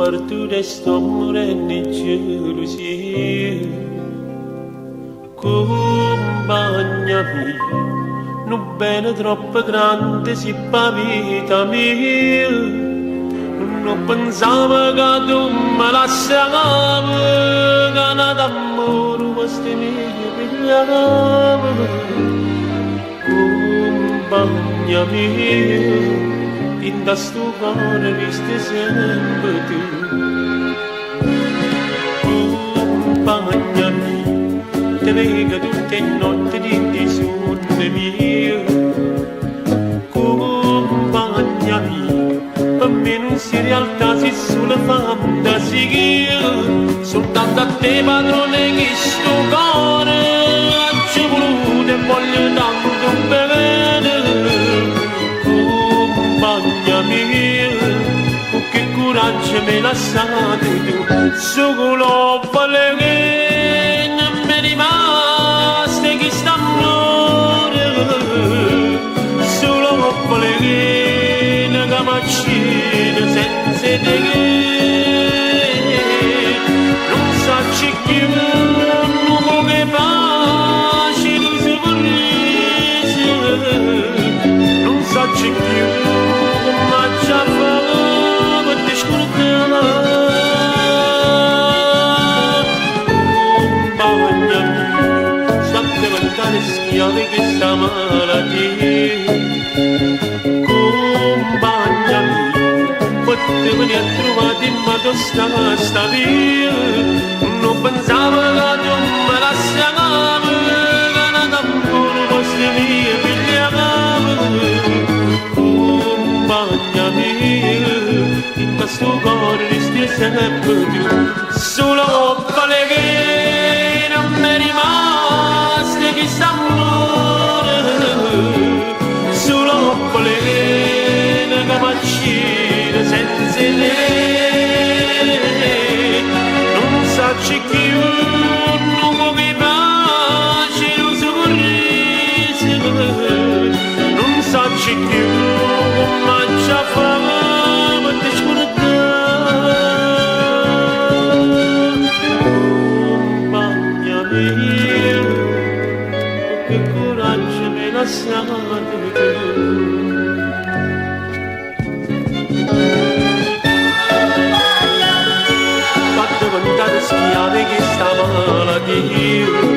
partire sto morendo di gelosia. Compagna mia, non bene troppo grande si fa vita mia. Non pensavo che tu me lasciavi, che nata amore queste mie pigliava. Compagna mia, in da sto cuore viste sempre tu. Compagna mia, te vedo tutte le notti di sonno mio. Compagna mia, per me non si realtà, si solo fantasia. Soltanto a te padrone che sto cuore ci voluto e voglio tanto bene. Compagna mia, con che coraggio me lasciate tu. Solo vale che non mi rimaste chi sta amore. Solo vale che una camaccina senza te che non sa più, non che pace tu sei sorriso. Non sa più come ci fa per te scordare. Compagna mia, sta diventare schiave questa malattia. Compagna mia, potevo venire a trovare in modo sta via. Non pensavo che tu me lasciavi, che nata amore queste mie pigliava. Compagna mia, in questo cuore resti sempre tu. Solo vale che non mi rimaste chi sta amore. Solo vale che una camaccina senza te non sa più, non che pace non sorriso. Non sa più come ci fa per te scordare. Compagna mia, che coraggio me lasciate tu. Fatte ventare schiave che sta malattia.